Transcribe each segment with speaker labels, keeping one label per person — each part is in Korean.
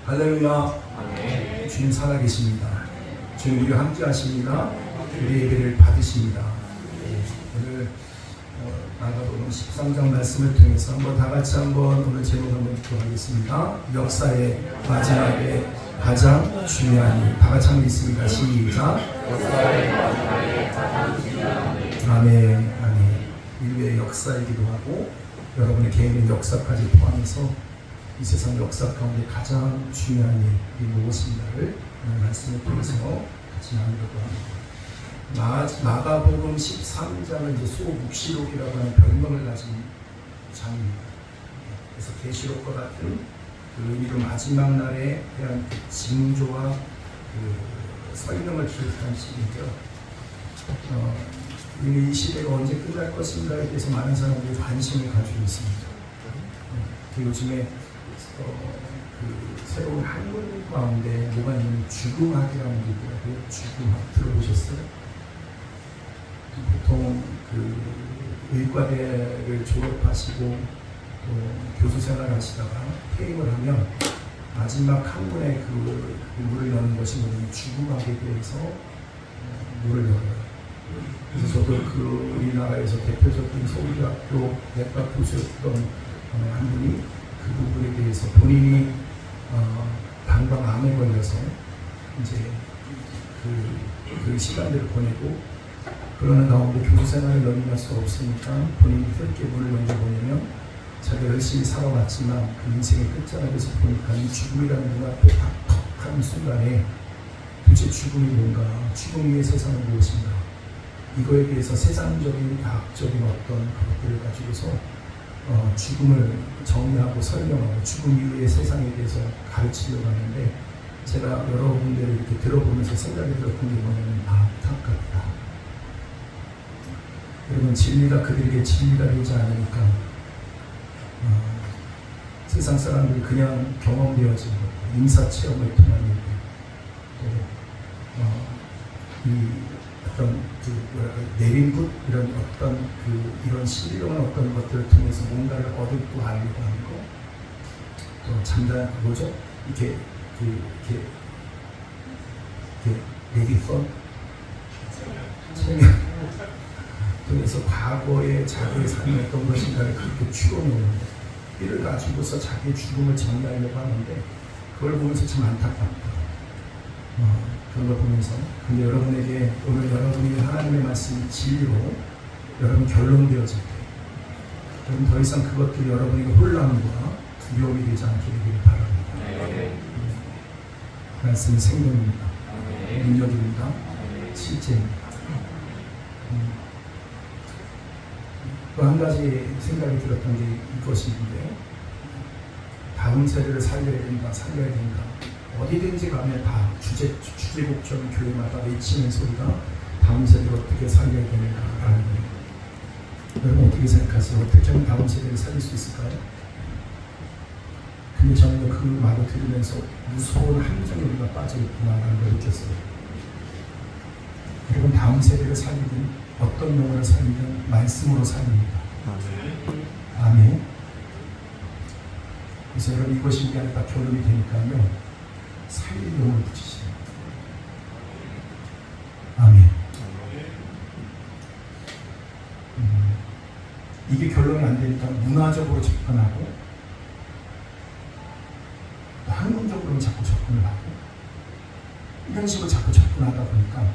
Speaker 1: 할렐루야. 주님 살아계십니다. 주님 우리와 함께 하십니다. 우리 예배를 받으십니다. 오늘 마가복음 13장 말씀을 통해서 한번 다 같이 한번 오늘 제목 한번 기도하겠습니다. 역사의 마지막에 가장 중요한 다 같이 한번 있습니다. 시작. 역사의 마지막에 가장 중요한 아멘. 아멘. 인류의 역사이기도 하고 여러분의 개인의 역사까지 포함해서 이 세상 역사 가운데 가장 중요한 일이 무엇인가를 오늘 말씀을 통해서 같이 나누려고 합니다. 마가복음 13장은 이제 소묵시록이라고 하는 별명을 가진 장입니다. 그래서 계시록과 같은 그 의미로 마지막 날에 대한 그 징조와 그 설명을 기록한 시인데요. 이 시대가 언제 끝날 것인가에 대해서 많은 사람들이 관심을 가지고 있습니다. 요즘에 그 새로운 학문 가운데 뭐가 있냐면 죽음학이라는 게 있더라고요. 죽음학 들어보셨어요? 보통 그 의과대를 졸업하시고 또 교수 생활하시다가 퇴임을 하면 마지막 학문에 그 문을 여는 것이 뭐냐면 죽음학에 대해서 문을 열어요. 그래서 저도 그 우리나라에서 대표적인 서울대학교 내과 교수였던 한 분이 그 부분에 대해서 본인이 방광암에 걸려서 이제 그 시간들을 보내고 그러는 가운데 교수 생활을 연임할 수 없으니까 본인이 그렇게 문을 연 게 뭐냐면 자기가 열심히 살아왔지만 그 인생의 끝자락에서 보니까 이 죽음이라는 눈앞에 탁 하는 순간에 도대체 죽음이 뭔가, 죽음 위의 세상은 무엇인가, 이거에 대해서 세상적인 과학적인 어떤 것들을 가지고서 죽음을 정리하고 설명하고 죽음 이후의 세상에 대해서 가르치려고 하는데 제가 여러 군데를 이렇게 들어보면서 생각이 들었던 게 뭐냐면 안타깝다. 여러분 진리가 그들에게 진리가 되지 않으니까 세상 사람들이 그냥 경험되어진 것, 임사체험을 통한 일들, 이 어떤 그 뭐랄까 내림굿 이런 어떤 그 이런 신비로운 어떤 것들을 통해서 뭔가를 얻고 알려고 하는 거, 또 잠깐 뭐죠? 이렇게 내기선 체면 통해서 과거에 자기의 삶이 어떤 것인가를 그렇게 추론해오는데 이를 가지고서 자기의 죽음을 정리하려고 하는데 그걸 보면서 참 안타깝다. 그런 걸 보면서 근데 여러분에게 오늘 여러분이 하나님의 말씀이 진리로 여러분 결론되어질 때 여러분 더 이상 그것들이 여러분에게 혼란과 두려움이 되지 않게 되기를 바랍니다. 말씀은 생명입니다. 능력입니다. 실제입니다. 또 한 가지 생각이 들었던 게 이것인데 다음 세대를 살려야 된다. 어디든지 가면 다 주제곡처럼 교회마다 외치는 소리가 다음 세대를 어떻게 살려야 되는가라는 거예요. 여러분 어떻게 생각하세요? 어떻게 하면 다음 세대를 살릴 수 있을까요? 근데 저는 그 말을 들으면서 무서운 함정에 우리가 빠져있구나라는 걸 느꼈어요. 여러분 다음 세대를 살리든 어떤 영혼을 살리든 말씀으로 살립니다. 아멘. 그래서 여러분 이것이 우리 안에 다 결론이 되니까요. 살릴 영혼을 붙이시는 아멘. 이게 결론이 안 되니까 문화적으로 접근하고 또 학문적으로 자꾸 접근을 하고 이런 식으로 자꾸 접근하다 보니까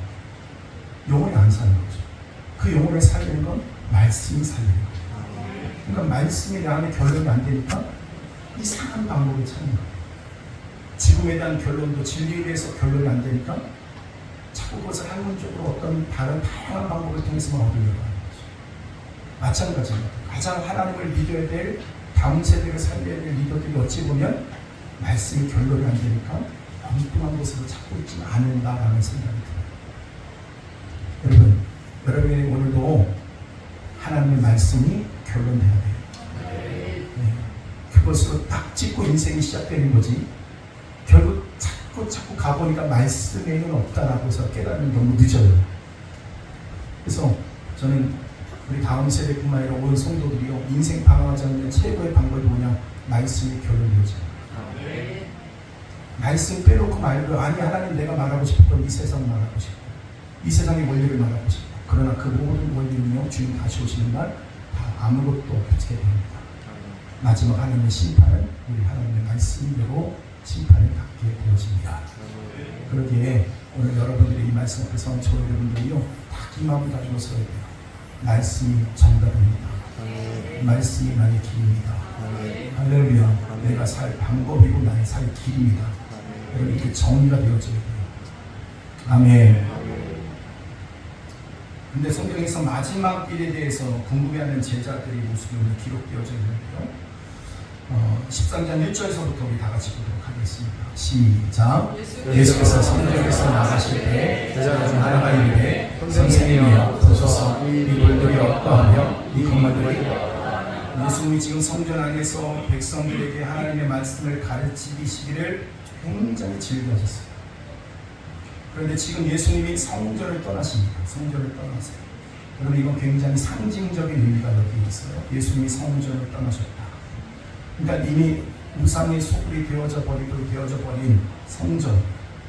Speaker 1: 영혼이 안 사는 거죠. 그 영혼을 살리는 건 말씀이 살리는 거예요. 그러니까 말씀이 내 안에 결론이 안 되니까 이상한 방법을 찾는 거예요. 지금에 대한 결론도 진리에 대해서 결론이 안 되니까 자꾸 그것을 학문적으로 어떤 다른 다양한 방법을 통해서만 얻으려고 하는 거죠. 마찬가지입니다. 가장 하나님을 믿어야 될 다음 세대를 살려야 될 리더들이 어찌 보면 말씀이 결론이 안 되니까 엉뚱한 곳으로 찾고 있지는 않은다라는 생각이 들어요. 여러분이 오늘도 하나님의 말씀이 결론돼야 돼요. 네. 그것으로 딱 찍고 인생이 시작되는 거지. 결국 자꾸 가보니까 말씀에는 없다라고 해서 깨닫는 너무 늦어요. 그래서 저는 우리 다음 세대뿐만 아니라 온 성도들이요 인생 방황하지 않는 최고의 방법이 뭐냐? 말씀이 결론되어져. 말씀 빼놓고 말고 아니 하나님 내가 말하고 싶은 건 이 세상 말하고 싶고 이 세상의 원리를 말하고 싶고 그러나 그 모든 원리는요 주님 다시 오시는 날 다 아무것도 없게 됩니다. 마지막 하나님의 심판은 우리 하나님의 말씀대로 심판을 받게 되어집니다. 그러기에 오늘 여러분들이 이 말씀 앞에서 저 여러분들이요 다 이 마음을 가지고 서야 돼요. 말씀이 정답입니다. 말씀이 나의 길입니다. 할렐루야. 내가 살 방법이고 나의 살 길입니다. 여러분 이렇게 정리가 되어져야 돼요. 아멘. 근데 성경에서 마지막 일에 대해서 궁금해하는 제자들의 모습이 오늘 기록되어져 있는데요. 13장 1절에서부터 우리 다 같이 보도록 하겠습니다. 시작. 예수께서 성전에서 나가실 때 제자 중 하나가 이르되 선생님이여 보소서 이 돌들이 어떠하며 이 건물들이 예수님이 지금 성전 안에서 백성들에게 하나님의 말씀을 가르치시기를 굉장히 즐거워하셨어요. 그런데 지금 예수님이 성전을 떠나십니다. 성전을 떠나세요. 여러분 이건 굉장히 상징적인 의미가 여기 있어요. 예수님이 성전을 떠나셨다. 그러니까 이미 우상의 소굴이 되어져 버린 성전.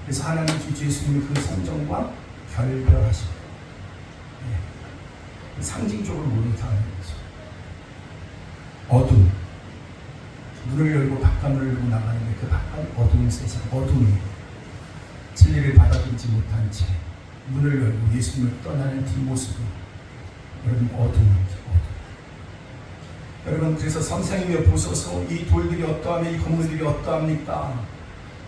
Speaker 1: 그래서 하나님 예수님이 그 성전과 결별하시고 상징적으로 모니터하는 거죠. 어둠. 문을 열고 바깥문을 열고 나가는데 그 바깥 어두운 세상, 어둠이 진리를 받아들이지 못한 채 문을 열고 예수님을 떠나는 뒷모습이 여러분 어둠입니다. 여러분 그래서 선생님이여 보소서 이 돌들이 어떠하며 이 건물들이 어떠합니까?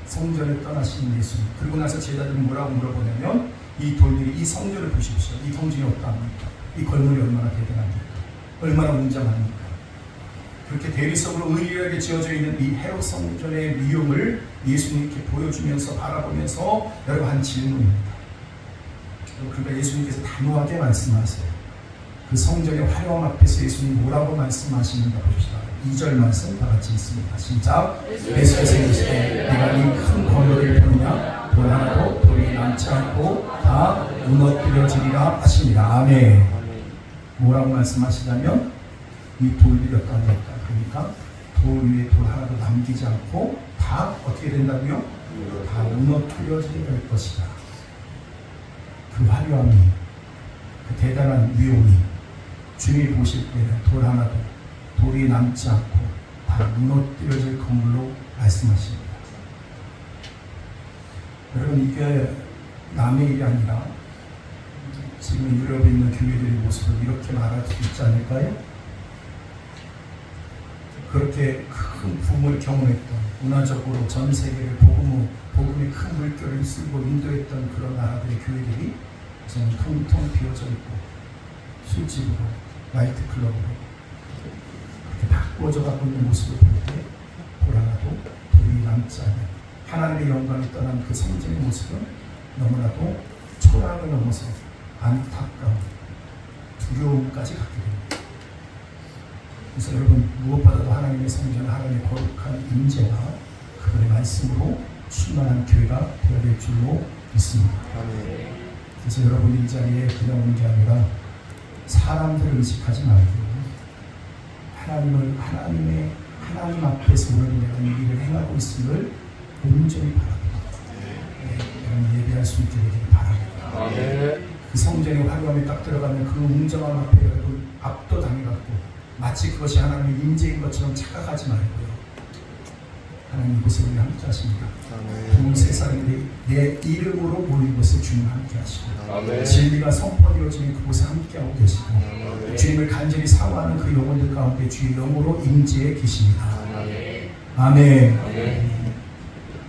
Speaker 1: 성전을 떠나신 예수님. 그리고 나서 제자들은 뭐라고 물어보냐면 이 돌들이 이 성전을 보십시오. 이 성전이 어떠합니까? 이 건물이 얼마나 대단합니까? 얼마나 웅장합니까? 그렇게 대리석으로 의리하게 지어져 있는 이 헤롯 성전의 위용을 예수님께 보여주면서 바라보면서 여러분 한 질문입니다. 그러니까 예수님께서 단호하게 말씀하세요. 그 성전의 화려함 앞에서 예수님 뭐라고 말씀하시는가 봅시다. 2절 말씀 다 같이 있습니다. 시작. 예수께서 이르시되 내가 이 큰 건물을 보느냐 돌 하나도 돌이 남지 않고 다 무너뜨려지리라 하시니라. 아멘. 뭐라고 말씀하시냐면 이 돌들이 어떠합니까? 그러니까 돌 위에 돌 하나도 남기지 않고 다 어떻게 된다고요? 다 무너뜨려지게 될 것이다. 그 화려함이 그 대단한 위용이 주님이 보실 때는 돌 하나도 돌이 남지 않고 다 무너뜨려질 건물로 말씀하십니다. 여러분 이게 남의 일이 아니라 지금 유럽에 있는 교회들의 모습을 이렇게 말할 수 있지 않을까요? 그렇게 큰 붐을 경험했던 문화적으로 전 세계를 복음의 큰 물결을 쓸고 인도했던 그런 나라들의 교회들이 지금 텅텅 비어져 있고 술집으로 나이트클럽으로 그렇게 바꾸어져 가고 있는 모습을 볼 때 돌 하나도 돌이 남지 않는 하나님의 영광이 떠난 그 성전의 모습은 너무나도 초라함을 넘어서 안타까운 두려움까지 갖게 됩니다. 그래서 여러분 무엇보다도 하나님의 성전, 하나님의 거룩한 임재가 그분의 말씀으로 충만한 교회가 되어야 될 줄로 믿습니다. 그래서 여러분이 이 자리에 그냥 오는 게 아니라 사람들을 의식하지 말고 하나님 앞에서 오늘 내가 이 일을 행하고 있음을 온전히 바랍니다. 여러분 예배할 수 있게 되기를 바랍니다. 그 성전의 화려함에 딱 들어가면 그 웅장함 앞에 여러분 압도당해갖고 마치 그것이 하나님의 임재인 것처럼 착각하지 말고요. 하나님 이곳에 우리 함께 하십니다. 온 세상에 내 이름으로 모인 것을 주님 함께 하시고 진리가 선포되어지는 그곳에 함께하고 계시고 주님을 간절히 사모하는 그 영혼들 가운데 주의 영으로 임재해 계십니다. 아멘.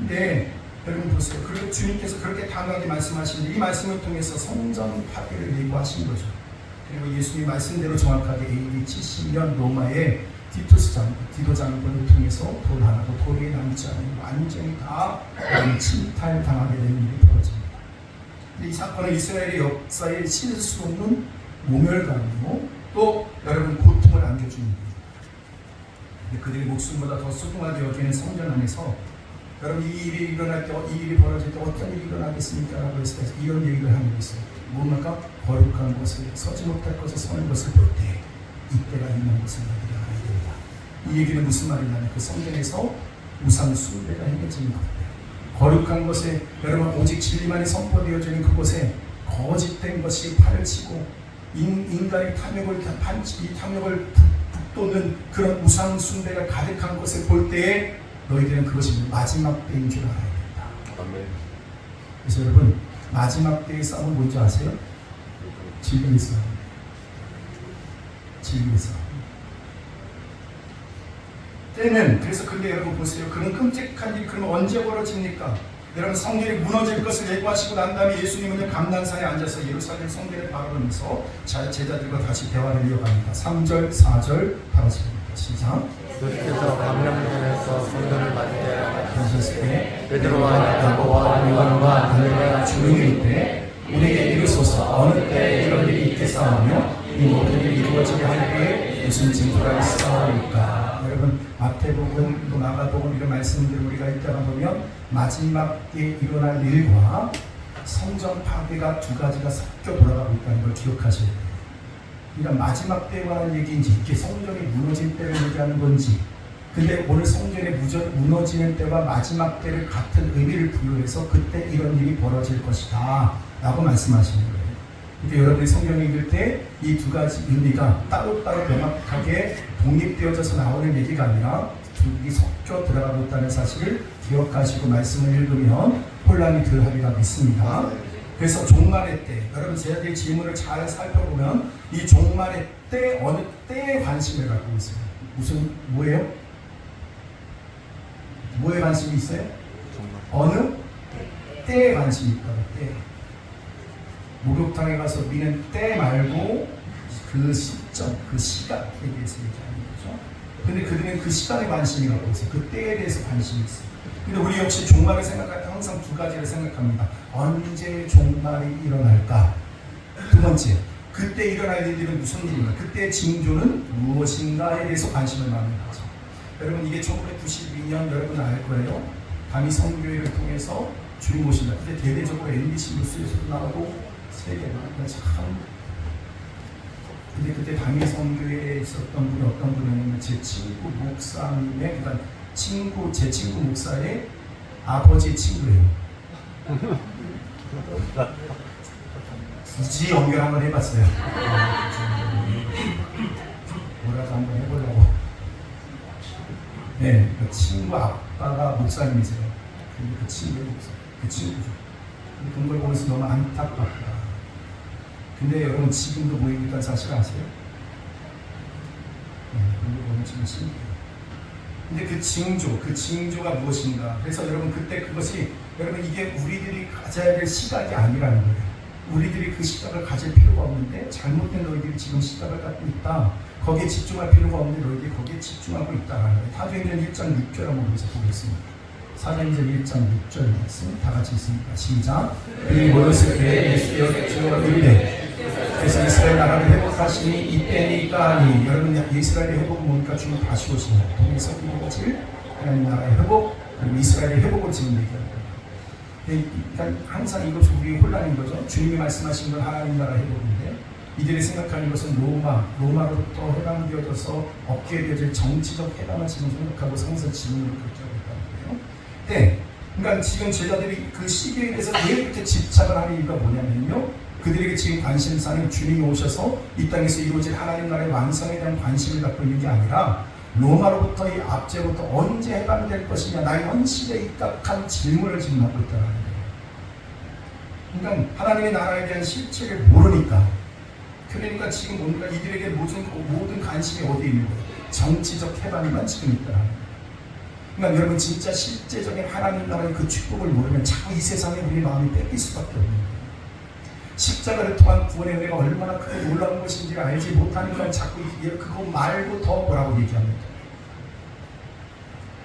Speaker 1: 네, 여러분 보세요. 그리고 주님께서 그렇게 단호하게 말씀하시는데 이 말씀을 통해서 성전 파괴를 예고하신 거죠. 그리고 예수님 말씀대로 정확하게 AD 70년 로마의 디도 장군을 통해서 돌 하나도 돌이 남지 않은 완전히 다 침탈당하게 되는 일이 벌어집니다. 이 사건은 이스라엘의 역사에 실을 수 없는 모멸감이고 또 여러분 고통을 안겨주는 일입니다. 그들의 목숨보다 더 소중하게 여기는 성전 안에서 여러분 이 일이 일어날 때, 이 일이 벌어질 때 어떤 일이 일어나겠습니까? 라고 했을 때 이런 얘기를 하는 게 있어요. 뭡니까? 거룩한 곳을 서지 못할 것을 서는 것을 볼 때 이때가 있는 것을 너희들이 알아야 된다. 이 얘기는 무슨 말이냐면 그 성전에서 우상 숭배가 행해지는 겁니다. 거룩한 곳에 여러분 오직 진리만이 선포되어지는 그곳에 거짓된 것이 팔을 치고 인간의 탐욕을 북돋는 그런 우상 숭배가 가득한 것을 볼 때에 너희들은 그것이 마지막 때인 줄 알아야 된다.
Speaker 2: 아멘.
Speaker 1: 그래서 여러분 마지막 때의 싸움은 뭔지 아세요? 진리의 싸움. 진리의 싸움. 때는 그래서 근데 여러분 보세요. 그런 끔찍한 일이 그러면 언제 벌어집니까? 여러분 성전이 무너질 것을 예고하시고 난 다음에 예수님은 감난산에 앉아서 예루살렘 성전을 바라보면서 제자들과 다시 대화를 이어갑니다. 3절, 4절 바라십니다. 시작.
Speaker 2: 주께서 감람산에서 성전을 맞이하여
Speaker 1: 그러셨을 때
Speaker 2: 베드로와 야고보와 요한과 안드레가
Speaker 1: 주님이 이때 우리에게 이르소서 어느 때에 이런 일이 있겠사오며 이 모든 일이 이루어지게 할 때에 무슨 징조가 있사오니까. 여러분 마태복음 또 마가복음 이런 말씀들을 우리가 읽다가 보면 마지막에 일어날 일과 성전 파괴가 두 가지가 섞여 돌아가고 있다는 걸 기억하셔야 돼요. 그러니까 마지막 때에 관한 얘기인지 이렇게 성전이 무너질 때를 얘기하는 건지, 근데 오늘 성전이 무너지는 때와 마지막 때를 같은 의미를 부여해서 그때 이런 일이 벌어질 것이다 라고 말씀하시는 거예요. 그러니까 여러분이 성경을 읽을 때 이 두 가지 의미가 따로따로 명확하게 독립되어져서 나오는 얘기가 아니라 둘이 섞여 들어가고 있다는 사실을 기억하시고 말씀을 읽으면 혼란이 덜하리라 믿습니다. 그래서 종말의 때, 여러분 제자들의 질문을 잘 살펴보면 이 종말의 때 어느 때에 관심을 갖고 있어요. 무슨 뭐예요? 뭐에 관심이 있어요? 어느 때에 관심이 있다고. 때. 목욕탕에 가서 미는 때 말고 그 시점, 그 시간에 대해서 얘기하는 거죠. 근데 그들은 그 시간에 관심이 갖고 있어요. 그 때에 대해서 관심이 있어요. 근데 우리 역시 종말을 생각할 때 항상 두 가지를 생각합니다. 언제 종말이 일어날까? 두 번째, 그때 일어날 일들은 무슨 일인가? 그때의 징조는 무엇인가에 대해서 관심을 많이 가죠. 여러분 이게 1992년 여러분 알 거예요. 담이 선교회를 통해서 주님 오신다. 근데 대대적으로 MBC 뉴스에서도 나오고 세계가 참. 근데 그때 담이 선교회에 있었던 분이 어떤 분이냐면 제 친구 목사님의, 그러니까 제 친구 목사의 아버지 친구예요. 굳이 연결 한번 해봤어요. 뭐라도 한번 해보려고. 네, 그 친구 아빠가 목사님이세요. 근데 그 친구의 목사, 그 친구죠. 그런 걸 보면서 너무 안타깝다. 근데 여러분 지금도 모이고 있다는 사실 아세요? 네, 그런 걸 보면 지금 신기해요. 근데 그 징조가 무엇인가? 그래서 여러분 그때 그것이 여러분 이게 우리들이 가져야 될 시각이 아니라는 거예요. 우리들이 그 시각을 가질 필요가 없는데 잘못된 너희들이 지금 시각을 갖고 있다. 거기에 집중할 필요가 없는데 너희들이 거기에 집중하고 있다라는 거예요. 사도행전 1장 6절 한번 여기서 보겠습니다. 사도행전 1장 6절 말씀 다 같이 있습니다. 시작. 이 모였을 때 예수께서 주여 이르되 그래서 이스라엘 나라를 회복하시니 이때니까 하니. 여러분 이스라엘의 회복은 뭡니까? 주님 다시 오시는 동에서 이루어질 하나님 나라의 회복, 그리고 이스라엘의 회복을 지금 얘기합니다. 그러니까 항상 이것이 우리의 혼란인 거죠. 주님이 말씀하신 건 하나님 나라 회복인데 이들이 생각하는 것은 로마로부터 해방되어져서 얻게 되어질 정치적 해방을 지금 생각하고 상선 질문을 그렇게 하고 있다는 거예요. 네. 그러니까 지금 제자들이 그 시기에 대해서 왜 이렇게 집착을 하는 이유가 뭐냐면요. 그들에게 지금 관심사는 주님이 오셔서 이 땅에서 이루어질 하나님 나라의 완성에 대한 관심을 갖고 있는 게 아니라 로마로부터 이 압제로부터 언제 해방될 것이냐, 나의 현실에 입각한 질문을 지금 하고 있다는 거예요. 그러니까 하나님의 나라에 대한 실체를 모르니까, 그러니까 지금 뭡니까? 이들에게 모든 관심이 어디에 있는 거예요? 정치적 해방만 지금 있다는 거예요. 그러니까 여러분 진짜 실제적인 하나님 나라의 그 축복을 모르면 자꾸 이 세상에 우리 마음이 뺏길 수밖에 없는 거예요. 십자가를 통한 구원의 은혜가 얼마나 크게 놀라운 것인지를 알지 못하니까 자꾸 그거 말고 더 뭐라고 얘기합니다.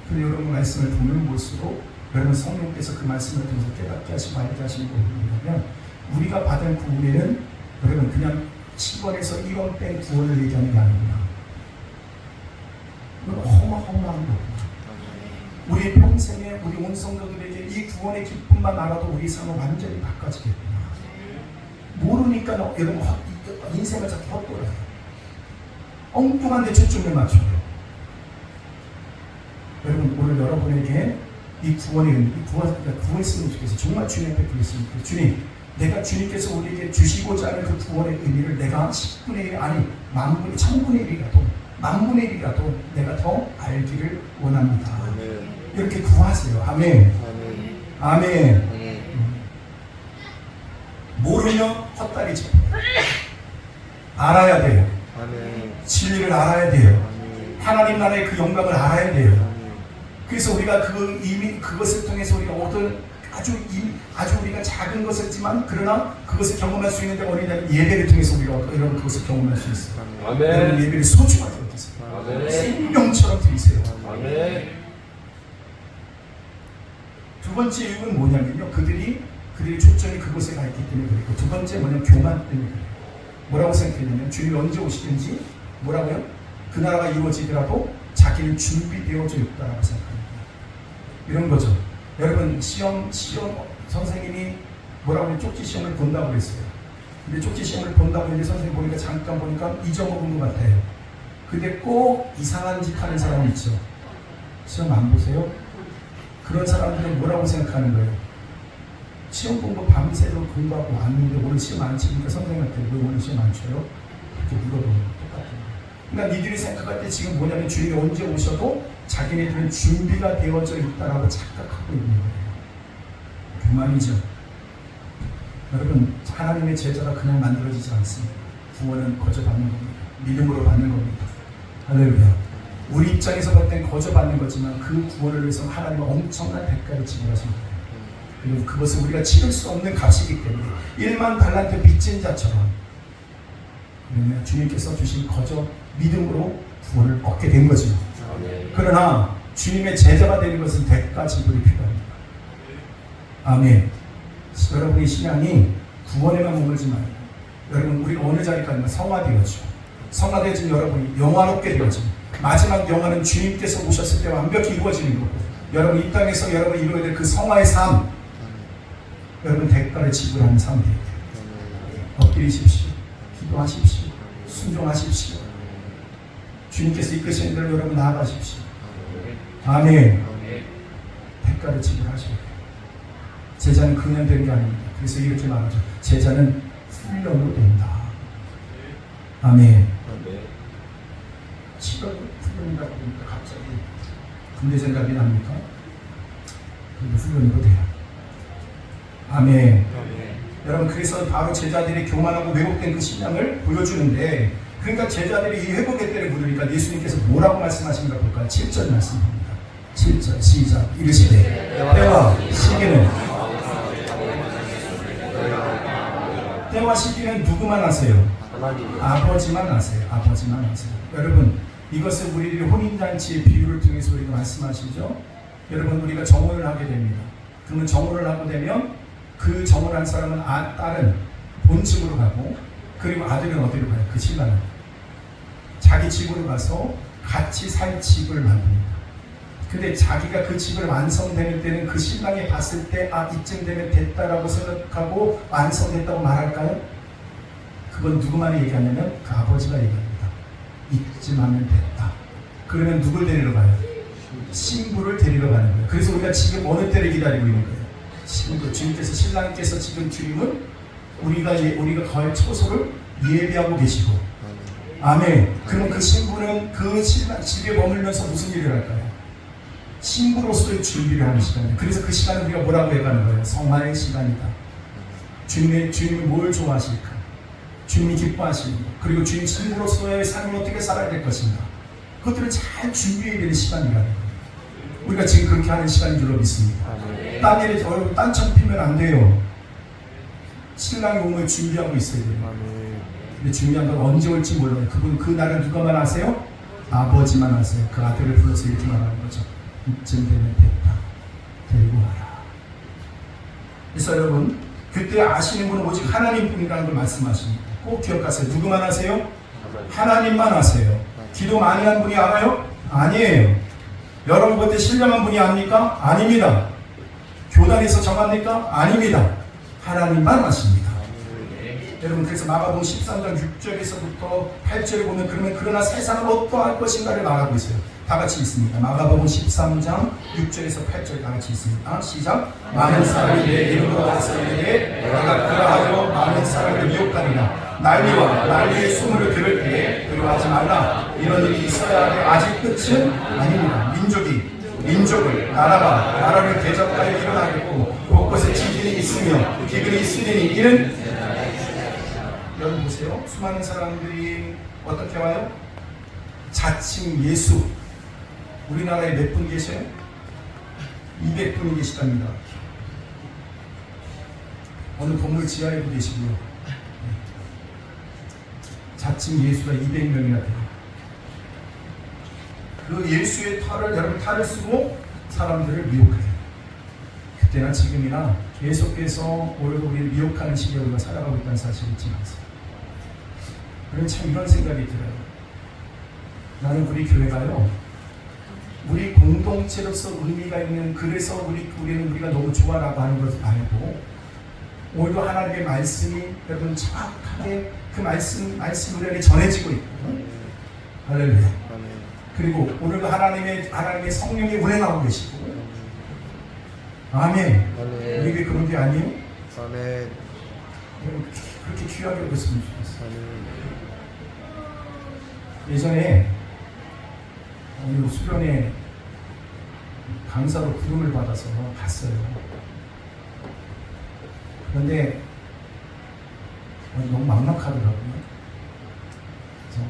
Speaker 1: 근데 여러분 말씀을 보면 볼수록 여러분 성령께서 그 말씀을 통해서 깨닫게 하시고 알게 하시는 거 뭐냐면 우리가 받은 구원에는 여러분 그냥 10원에서 1원 뺀 구원을 얘기하는 게 아니구나. 이건 어마어마한 거구나. 우리 평생에 우리 온 성도들에게 이 구원의 기쁨만 알아도 우리 삶은 완전히 바꿔지겠구나. 모르니까 여러분 인생을 자꾸 헛돌아요. 엉뚱한 데 초점을 맞춰요. 여러분 오늘 여러분에게 이 구원의 의미, 구원했으면 좋겠어요. 정말 주님 앞에 부르겠습니다. 주님, 내가 주님께서 우리에게 주시고자 하는 그 구원의 의미를 내가 10분의 1 아니 만분의 1000분의 1이라도 만분의 1이라도 내가 더 알기를 원합니다.
Speaker 2: 아멘.
Speaker 1: 이렇게 구하세요. 아멘.
Speaker 2: 아멘.
Speaker 1: 아멘.
Speaker 2: 아멘.
Speaker 1: 모르면 헛다리죠. 알아야 돼요.
Speaker 2: 아멘.
Speaker 1: 진리를 알아야 돼요.
Speaker 2: 아멘.
Speaker 1: 하나님 나라의 그 영광을 알아야 돼요.
Speaker 2: 아멘.
Speaker 1: 그래서 우리가 그 이미 그것을 통해서 우리가 얻은 아주 우리가 작은 것이지만 그러나 그것을 경험할 수 있는 데가 어디냐면 예배를 통해서 우리가 이런 그것을 경험할 수 있어요.
Speaker 2: 아멘.
Speaker 1: 여러분 예배를 소중하게 여기세요.
Speaker 2: 아멘.
Speaker 1: 생명처럼 드리세요.
Speaker 2: 아멘.
Speaker 1: 두 번째 이유는 뭐냐면요. 그들이 초점이 그곳에 가 있기 때문에 그렇고, 두 번째 뭐냐면 교만 때문에 그래요. 뭐라고 생각했냐면 주님이 언제 오시든지 뭐라고요? 그 나라가 이루어지더라도 자기는 준비되어져 있다라고 생각합니다. 이런 거죠. 여러분 시험 선생님이 뭐라고 쪽지 시험을 본다고 그랬어요. 근데 쪽지 시험을 본다고 했는데 선생님 보니까 잠깐 보니까 잊어먹은 것 같아요. 근데 꼭 이상한 짓 하는 사람이 있죠. 시험 안 보세요? 그런 사람들은 뭐라고 생각하는 거예요? 시험 공부 밤새도록 공부하고 왔는데 오늘 시험 안 치니까 선생님한테 왜 오늘 시험 안 쳐요? 그렇게 물어보는 거 똑같아요. 그러니까 니들이 생각할 때 지금 뭐냐면 주님이 언제 오셔도 자기네들은 준비가 되어져 있다라고 착각하고 있는 거예요. 교만이죠. 여러분 하나님의 제자가 그냥 만들어지지 않습니다. 구원은 거저 받는 겁니다. 믿음으로 받는 겁니다. 할렐루야. 우리 입장에서 볼 땐 거저 받는 거지만 그 구원을 위해서 하나님은 엄청난 대가를 지불하신 거예요. 그리고 그것은 우리가 치를 수 없는 값이기 때문에 1만 달란트 빚진 자처럼 그러면 주님께서 주신 거저 믿음으로 구원을 얻게 된 거죠. 그러나 주님의 제자가 되는 것은 대가 지불이 필요합니다. 아멘. 여러분의 신앙이 구원에만 머물지 말고 여러분 우리 어느 자리까지나 성화되어져. 성화되어진 여러분이 영화롭게 되어진 마지막 영화는 주님께서 오셨을 때 완벽히 이루어지는 거고 여러분 이 땅에서 여러분이 이루어야 될 그 성화의 삶 여러분 대가를 지불하는 삶이 돼야 돼요. 엎드리십시오. 기도하십시오. 순종하십시오. 주님께서 이끄시는 대로 여러분 나아가십시오. 아멘. 대가를 지불하셔야 돼요. 제자는 그냥 되는 게 아닙니다. 그래서 이렇게 말하죠. 제자는 훈련으로 된다. 아멘. 치료로 훈련이라고 보니까 갑자기 군대 생각이 납니까? 근데 훈련으로 돼요. 아멘. 여러분 그래서 바로 제자들이 교만하고 왜곡된 그 신앙을 보여주는데 그러니까 제자들이 이 회복의 때를 물으니까 예수님께서 뭐라고 말씀하신가 볼까요? 7절 말씀입니다. 7절 시작. 이르시되 때와 시기는 때와 시기는 누구만 아세요? 아버지만 아세요. 아버지만 아세요. 여러분 이것을 우리들이 혼인잔치의 비유를 통해서 우리가 말씀하시죠. 여러분 우리가 정혼을 하게 됩니다. 그러면 정혼을 하고 되면 그 정혼한 사람은 딸은 본집으로 가고 그리고 아들은 어디로 가요? 그 신랑은 자기 집으로 가서 같이 살 집을 만듭니다. 근데 자기가 그 집을 완성되는 때는 그 신랑이 봤을 때 이쯤 되면 됐다라고 생각하고 완성됐다고 말할까요? 그건 누구만이 얘기하냐면 그 아버지가 얘기합니다. 이쯤 하면 됐다. 그러면 누굴 데리러 가요? 신부를 데리러 가는 거예요. 그래서 우리가 지금 어느 때를 기다리고 있는 거예요? 신부, 주님께서 신랑께서 지금 주님은 우리가 거할 처소를 예비하고 계시고 아멘. 그럼 그 신부는 그 신랑 집에 머물면서 무슨 일을 할까요? 신부로서의 준비를 하는 시간이에요. 그래서 그 시간을 우리가 뭐라고 해가는 거예요? 성화의 시간이다. 주님이 뭘 좋아하실까? 주님이 기뻐하시는 것, 그리고 주님 신부로서의 삶을 어떻게 살아야 될 것인가? 그것들을 잘 준비해야 되는 시간이라는 거예요. 우리가 지금 그렇게 하는 시간인 줄로 믿습니다. 딴 일에 딴청 피면 안 돼요. 신랑이 오면 준비하고 있어야 돼요. 근데 중요한 건 언제 올지 몰라요. 그분 그 날은 누가만 아세요? 아버지만 아세요. 그 아들을 불러서 이렇게 말하는 거죠. 이쯤 되면 됐다. 데리고 와라. 그래서 여러분 그때 아시는 분은 오직 하나님뿐이라는 걸 말씀하십니다. 꼭 기억하세요. 누구만 아세요? 하나님만 아세요. 기도 많이 한 분이 알아요? 아니에요. 여러분 그때 신령한 분이 압니까? 아닙니다. 교단에서 정합니까? 아닙니다. 하나님만 아십니다. 여러분 그래서 마가복음 13장 6절에서부터 8절에 보면 그러나 세상은 어떠할 것인가를 말하고 있어요. 다 같이 있습니다. 마가복음 13장 6절에서 8절 다 같이 있습니다. 시작. 많은 사람이 내 이름으로 나서리되 내가 그러하여 많은 사람을 미혹하리라. 난리와 난리의 소문을 들을 때에 두려워하지 말라. 이런 일이 있어야 하되 아직 끝은 아닙니다. 민족을 나라를 대적하여 일어나겠고 곳곳에 지진이 있으며 기근이 있으리니 이는 여러분 보세요. 수많은 사람들이 어떻게 와요? 자칭 예수. 우리나라에 몇 분 계셔요? 200분이 계시답니다. 어느 건물 지하에도 계시고요. 자칭 예수가 200명이나 돼요. 그 예수의 탈을 쓰고 사람들을 미혹해요. 그때나 지금이나 계속해서 오히려 우리를 미혹하는 시기에 우리가 살아가고 있다는 사실을 잊지 마세요. 그래서 참 이런 생각이 들어요. 나는 우리 교회가요, 우리 공동체로서 의미가 있는, 그래서 우리는 우리가 너무 좋아라고 하는 것을 알고, 오히려 하나님의 말씀이 여러분 정확하게 그 말씀이 우리에게 전해지고 있고, 할렐루야. 그리고 오늘도 하나님의 성령이 운행하고 계시고, 아멘. 우리에게 그런 게 아니에요?
Speaker 2: 아멘.
Speaker 1: 그렇게 귀하게 여겼으면 좋겠어요. 예전에 어느 수련회 강사로 부름을 받아서 갔어요. 그런데 너무 막막하더라고요. 그래서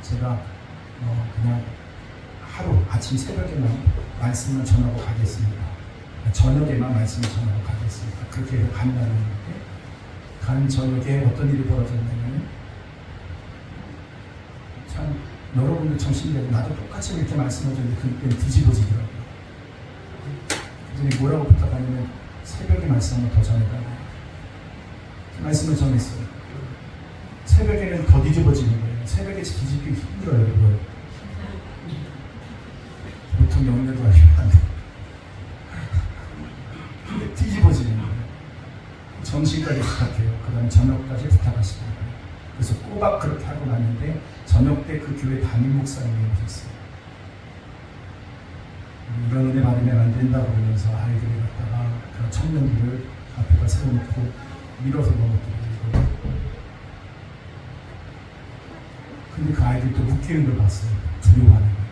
Speaker 1: 제가 그냥 하루 아침 새벽에만 말씀을 전하고 가겠습니다. 저녁에만 말씀을 전하고 가겠습니다. 그렇게 간다는 건데, 간 저녁에 어떤 일이 벌어졌냐면, 참 여러분들 정신대로 나도 똑같이 이렇게 말씀하셨는데 그때는 뒤집어지더라고요. 그래서 뭐라고 부탁하냐면 새벽에 말씀을 더 전해달라고. 그 말씀을 전했어요. 새벽에는 더 뒤집어지는 거예요. 새벽에 뒤집기 힘들어요, 여러분. 보통 영역도 아니면 안 돼요. 근데 뒤집어지는 거예요. 점심까지 부탁해요. 그 다음에 저녁까지 부탁하시더라고요. 그래서 꼬박 그렇게 하고 났는데 저녁 때 그 교회 담임 목사님이 오셨어요. 이런 은혜 받으면 안 된다고 그러면서 아이들을 갖다가 그런 청년들을 앞에다 세워놓고 밀어서 넘어뜨리고, 근데 그 아이들도 웃기는 걸 봤어요. 두려워하는 거예요.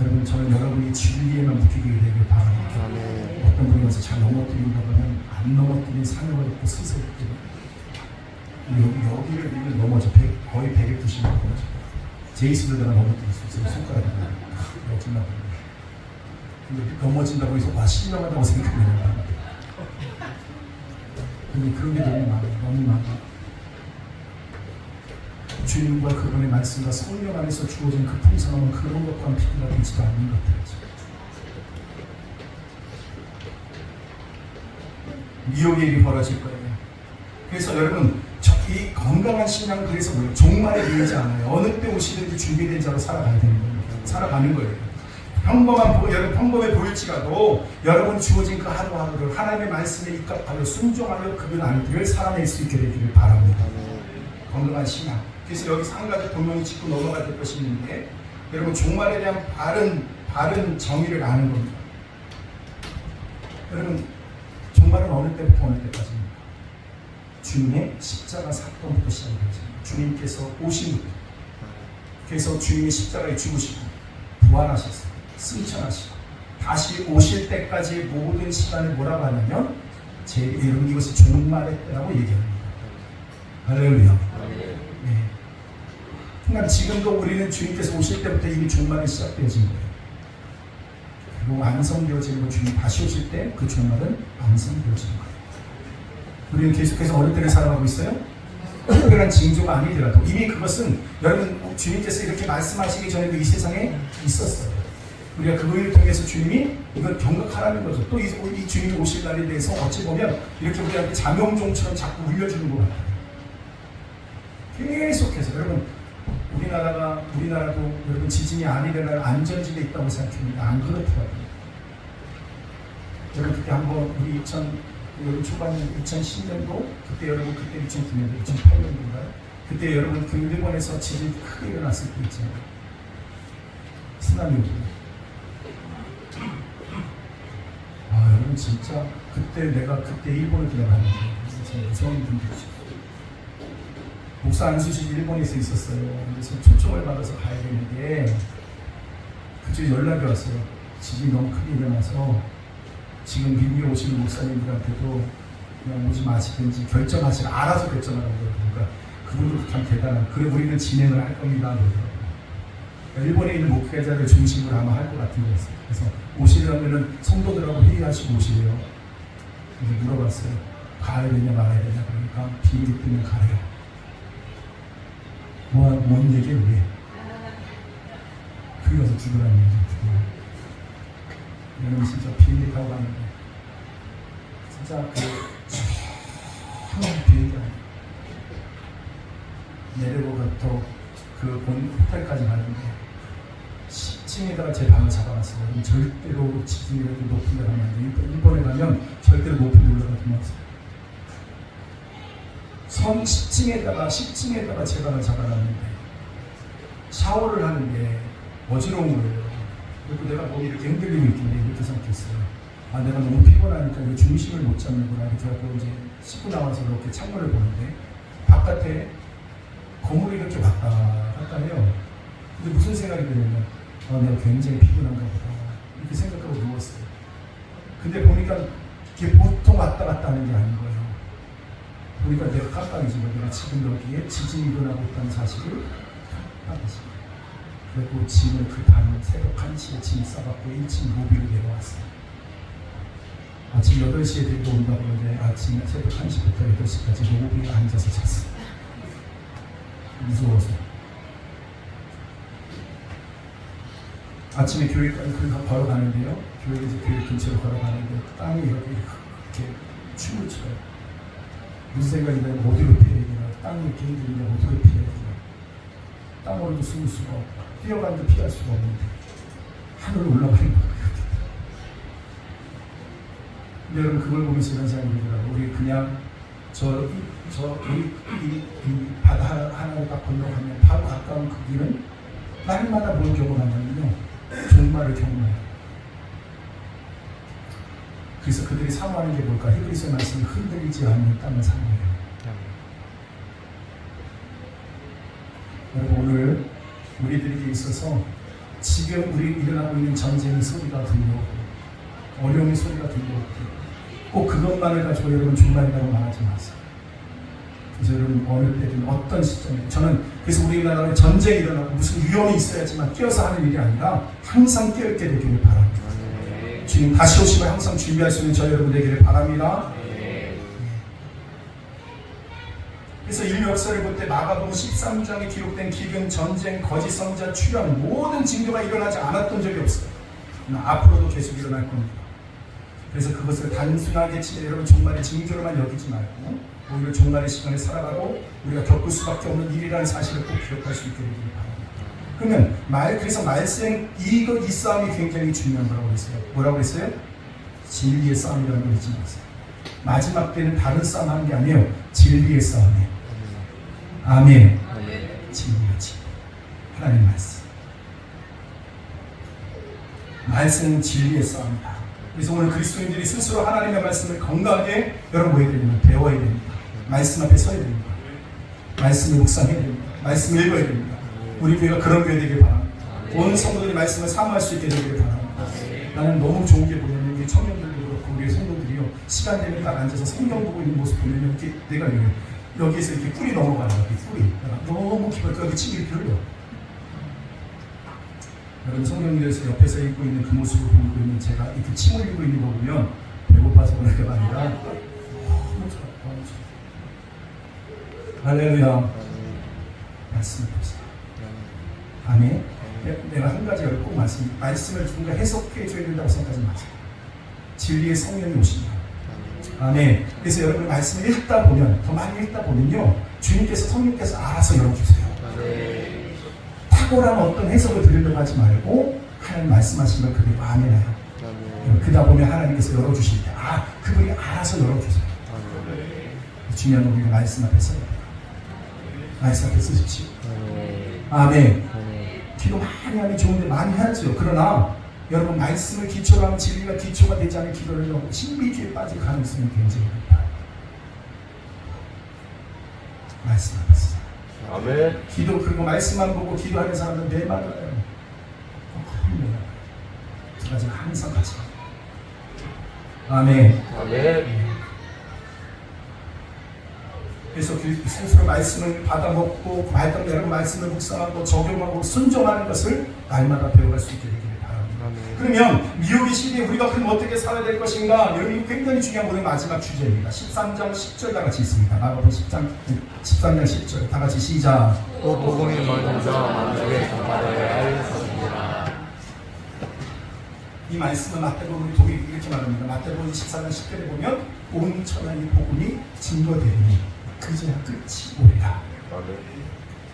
Speaker 1: 여러분, 저는 여러분이 진리에만 묶이게 되길 바랍니다. 어떤 분이 와서 잘 넘어뜨린다 그러면 안 넘어뜨린 사명을 입고 스스로 여기를 밀면 넘어져. 거의 190만 넘어져. 제이스들다가 넘어뜨릴 수 있어요. 손가락이 여기만. 근데 넘어진다고 해서 와 신령하다고 생각하는 거야. 근데 그런 게 너무 많아. 주님과 그분의 말씀과 성령 안에서 주어진 그 풍성함은 그런 것과는 비교가 되지도 않는 것들이죠. 미혹의 일이 벌어질 거예요. 그래서 여러분, 이 건강한 신앙은 그래서 뭐예요? 종말에 이르지 않아요. 어느 때 오시든지 준비된 자로 살아가야 되는 겁니다. 살아가는 거예요. 여러분 평범해 보일지라도 여러분 주어진 그 하루하루를 하나님의 말씀에 입각하여 순종하여 그분 안을 살아낼 수 있게 되기를 바랍니다. 건강한 신앙. 그래서 여기서 한 가지 분명히 짚고 넘어가야 될 것이 있는데, 여러분 종말에 대한 바른 정의를 아는 겁니다. 여러분 종말은 어느 때부터 어느 때까지입니까? 주님의 십자가 사건부터 시작이 되죠. 주님께서 오심부터. 그래서 주님이 십자가에 죽으시고 부활하셨어요. 승천하시고 다시 오실 때까지의 모든 시간을 뭐라고 하냐면 여러분 이것이 종말의 때라고 얘기합니다. 할렐루야. 네. 그러니까 지금도 우리는 주님께서 오실 때부터 이미 종말이 시작되어진 거예요. 그리고 완성되어지는 건 주님 다시 오실 때 그 종말은 완성되어지는 거예요. 우리는 계속해서 어느 때를 살아가고 있어요? 특별한 징조가 아니더라도 이미 그것은 여러분 주님께서 이렇게 말씀하시기 전에도 이 세상에 있었어요. 우리가 그거를 통해서 주님이 이걸 경각하라는 거죠. 또 이 주님이 오실 날에 대해서 어찌 보면 이렇게 우리한테 자명종처럼 자꾸 울려주는 것 같아요. 계속해서 여러분 우리나라도 여러분 지진이 안 일어날 안전지대에 있다고 생각합니다. 안 그렇더라고요. 여러분 그때 한번 우리 여러분 초반 2010년도 그때 여러분 그때 2009년도 2008년도인가요? 그때 여러분 그 일본에서 지진이 크게 일어났을 때 있잖아요. 쓰나미 오고. 아, 여러분 진짜 내가 그때 일본을 들어갔는데 진짜 무서운 분들이죠. 목사 안수식 일본에서 있었어요. 그래서 초청을 받아서 가야 되는데 그쪽에 연락이 왔어요. 지진이 너무 크게 일어나서 지금 미국에 오시는 목사님들한테도 그냥 오지 마시든지 알아서 결정하라고 그러니까 그분들도 참 대단한. 그래 우리는 진행을 할 겁니다. 그러더라고요. 일본에 있는 목회자를 중심으로 아마 할 것 같은 거였어요. 그래서 오시려면은 성도들하고 회의하시고 오시래요. 그래서 물어봤어요. 가야 되냐 말아야 되냐 그러니까 비행기 뜨면 가래요. 뭔 얘기예요 왜? 그게 가서 죽으라는 얘기죠. 여러분 진짜 비행기 타고 갔는데 진짜 비행기 내려고부터 호텔까지 가는데 10층에다가 제 방을 잡아놨어요. 절대로 지붕이라도 높은 데 가면 안 돼요. 일본에 가면 절대로 높은 데 올라가지 마세요. 10층에다가 제 방을 잡아놨는데 샤워를 하는데 어지러운 거예요. 그리고 내가 몸이 이렇게 흔들리고 있길래 이렇게 생각했어요. 아, 내가 너무 피곤하니까 이거 중심을 못 잡는구나. 그래서 이제 씻고 나와서 이렇게 창문을 보는데 바깥에 건물이 이렇게 왔다 갔다 해요. 근데 무슨 생각이 드냐면 내가 굉장히 피곤한가 보다 이렇게 생각하고 누웠어요. 근데 보니까 이게 보통 왔다 갔다 하는 게 아닌 거예요. 보니까 내가 깜빡이지. 내가 지금 여기에 지진이 일어나고 있다는 사실을 깜빡이지. 그리고 짐을 새벽 1시에 짐 싸갖고 1층 로비로 내려왔어요. 아침 8시에 데리고 온다고 하는데 아침 새벽 1시부터 8시까지 로비에 앉아서 잤어요. 무서워서. 아침에 교회까지 걸어가는데요. 교회 근처로 걸어가는데 땅이 이렇게 춤을 춰요. 무슨 생각이 나면 어디로 피해야 되나. 땅이 이렇게 흔들리면 어디로 피해야 되나. 땅으로도 숨을 수가 없고 뛰어가는데 피할 수가 없는데 하늘로 올라가는 거예요. 근데 여러분 그걸 보면서 이런 생각이 들더라고요. 우리 그냥 이 바다 하나를 딱 건너가면 바로 가까운 그 길은 날마다 뭘 경험하냐면요. 종말을 경험해요. 그래서 그들이 사모하는 게 뭘까? 히브리서 말씀이 흔들리지 않는 땅을 사모해요. 여러분 오늘 우리들에게 있어서 지금 우리 일어나고 있는 전쟁의 소리가 들려오고 어려움의 소리가 들려오고 꼭 그것만을 가지고 여러분 종말이라고 말하지 마세요. 그래서 여러분 어느 때든 어떤 시점에 저는 그래서 우리나라에 전쟁이 일어나고 무슨 위험이 있어야지만 끼어서 하는 일이 아니라 항상 깨어있게 되기를 바랍니다. 주님 다시 오심을 항상 준비할 수 있는 저 여러분 되기를 바랍니다. 그래서 인류 역사를 볼 때 마가복음 13장에 기록된 기근, 전쟁, 거짓 선지자, 출현 모든 징조가 일어나지 않았던 적이 없어요. 앞으로도 계속 일어날 겁니다. 그래서 그것을 단순하게 여러분 종말의 징조로만 여기지 말고 오히려 종말의 시간에 살아가고 우리가 겪을 수밖에 없는 일이라는 사실을 꼭 기억할 수 있게 되길 바랍니다. 그러면 그래서 말씀 이 싸움이 굉장히 중요한 거라고 했어요. 뭐라고 했어요? 진리의 싸움이라는 걸 잊지 마세요. 마지막 때는 다른 싸움 하는 게 아니에요. 진리의 싸움이에요. 아멘. 진리의 진리. 하나님 말씀은 진리의 싸움이다. 그래서 오늘 그리스도인들이 스스로 하나님의 말씀을 건강하게 여러분 뭐 해야 되냐면 배워야 됩니다. 말씀 앞에 서야 됩니다. 말씀을 묵상해야 됩니다. 말씀을 읽어야 됩니다. 우리 교회가 그런 교회 되길 바랍니다. 온 성도들이 말씀을 사모할 수 있게 되기를 바랍니다. 나는 너무 좋은 게 뭐냐면 우리 청년들도 그렇고 우리 성도들이요 시간 되면 딱 앉아서 성경 보고 있는 모습 보면 이렇게 내가 여기에서 이렇게 꿀이 넘어가요. 이렇게 꿀이 너무 기뻐요. 여기 침이 이렇게 흘려. 여러분 성경에서 옆에서 읽고 있는 그 모습을 보고 있는 제가 이렇게 침 흘리고 있는 거 보면 배고파서 그런 게 아니라 너무 좋아. 할렐루야. 말씀을 보세요. 아멘. 내가 한 가지 꼭 말씀을 누군가 해석해 줘야 된다고 생각하지 마세요. 진리의 성령이 오십니다. 아멘. 그래서 여러분 말씀을 읽다 보면 더 많이 읽다 보면요 주님께서 성령께서 알아서 열어주세요. 탁월한 어떤 해석을 드리려고 하지 말고 하나님 말씀하신 걸 그대로 아멘해요. 그러다 보면 하나님께서 열어주실 때 그분이 알아서 열어주세요. 중요한 건 우리가 말씀 앞에 서야 돼요. 말씀 앞에 쓰십시오. 아멘. 기도 많이 하면 좋은데 많이 해야죠. 그러나 여러분 말씀을 기초로 하면 진리가 기초가 되지 않은 기도를 하고 신비주의에 빠질 가능성이 굉장히 높아요. 말씀 앞에서
Speaker 2: 아멘.
Speaker 1: 기도 그리고 말씀만 보고 기도하는 사람은 메말라요. 제가 지금 항상 같이 아멘.
Speaker 2: 아멘.
Speaker 1: 그래서 스스로 말씀을 받아먹고 여러분 말씀을 묵상하고 적용하고 순종하는 것을 날마다 배워갈 수 있게 되기를 바랍니다.
Speaker 2: 아멘.
Speaker 1: 그러면 미혹의 시대에 우리가 그럼 어떻게 살아야 될 것인가? 여러분 굉장히 중요한 오늘 마지막 주제입니다. 13장 10절 다 같이 있습니다. 마가복음 13장 10절 다 같이 시작.
Speaker 2: 또 복음이 먼저 만국에 전파되어야 할 것입니다.
Speaker 1: 이 말씀은 마태복음 독일 이렇게 말합니다. 마태복음 14장 10절에 보면 온 천하의 복음이 증거되리니 그제야 끝이 오리라.
Speaker 2: 아멘.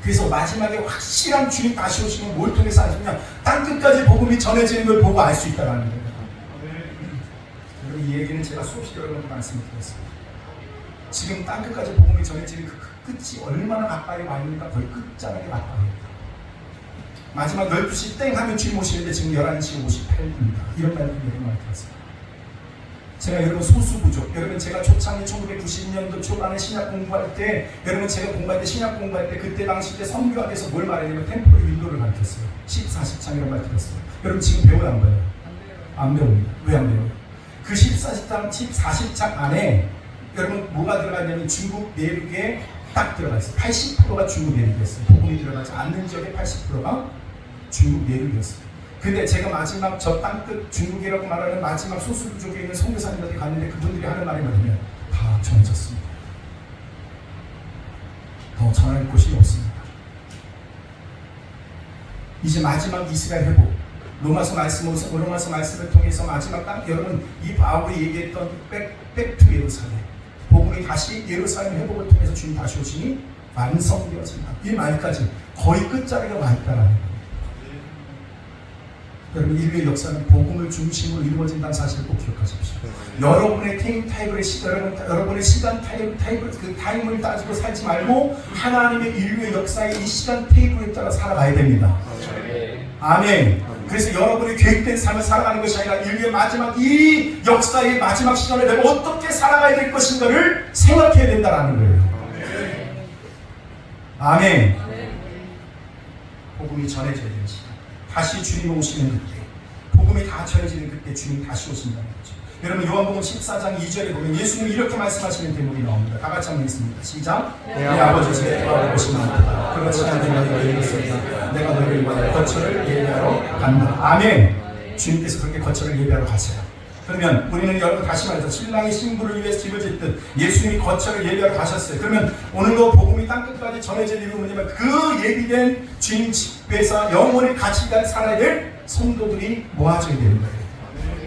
Speaker 1: 그래서 마지막에 확실한 주님 다시 오시면 뭘 통해서 하시냐? 땅끝까지 복음이 전해지는 걸 보고 알 수 있다는 거예요. 여러분 이 얘기는 제가 수없이 여러 번 말씀을 드렸습니다. 지금 땅끝까지 복음이 전해지는 그 끝이 얼마나 가까이 와 있는가 거의 끝자락에 가까이입니다. 마지막 12시 땡 하면 주님 오시는데 지금 11시 58분입니다. 이런 말을 여러 번 들었습니다. 제가 여러분 소수부족, 여러분 제가 초창기 1990년도 초반에 신약 공부할 때, 여러분 제가 공부할 때 신약 공부할 때 그때 당시 때 선교학에서 뭘 말했냐면 템포의 윈도를 가르쳤어요. 14시창 이런 말 들었어요. 여러분 지금 배워요 안 배워요? 안 배웁니다. 왜 안 배워요? 그 14시창 안에 여러분 뭐가 들어가 있냐면 중국 내륙에 딱 들어가 있어요. 80%가 중국 내륙이었어요. 복음이 들어가지 않는 지역의 80%가 중국 내륙이었어요. 근데 제가 마지막 저 땅끝 중국이라고 말하는 마지막 소수부족에 있는 선교사님한테 갔는데 그분들이 하는 말이 뭐냐면 다 전해졌습니다. 더 전할 곳이 없습니다. 이제 마지막 이스라엘 회복 로마서 말씀을 통해서 마지막 땅 여러분 이 바울이 얘기했던 백투 예루살렘 복음이 다시 예루살렘 회복을 통해서 주님 다시 오시니 완성되어진다. 이 말까지 거의 끝자리가 와 있다라는 거예요. 여러분 인류의 역사는 복음을 중심으로 이루어진다는 사실을 꼭 기억하십시오. 여러분의 여러분의 시간 타임을 따지고 살지 말고 하나님의 인류의 역사의 이 시간 테이블에 따라 살아가야 됩니다. 아멘. 그래서 여러분의 계획된 삶을 살아가는 것이 아니라 인류의 마지막 이 역사의 마지막 시간을 내가 어떻게 살아가야 될 것인가를 생각해야 된다는 거예요. 아멘. 복음이 전해져야 되는 시간. 다시 주님 오시는 그때 복음이 다 전해지는 그때 주님 다시 오신다는 거죠. 여러분 요한복음 14장 2절에 보면 예수님이 이렇게 말씀하시는 대목이 나옵니다. 다 같이 한번 읽습니다. 시작. 내 아버지 제가 오시나이다. 그렇지 않으면 너희가 이르겠으리라. 내가 너희를 위하여 거처를 예비하러 간다. 아멘. 주님께서 그렇게 거처를 예비하러 가세요. 그러면 우리는 여러분 다시 말해서 신랑이 신부를 위해서 집을 짓듯 예수님이 거처를 예비하러 가셨어요. 그러면 오늘도 복음이 땅끝까지 전해질 이유는 뭐냐면 그 예비된 주님 집에서 영원히 같이 살아야 될 성도들이 모아져야 되는 거예요.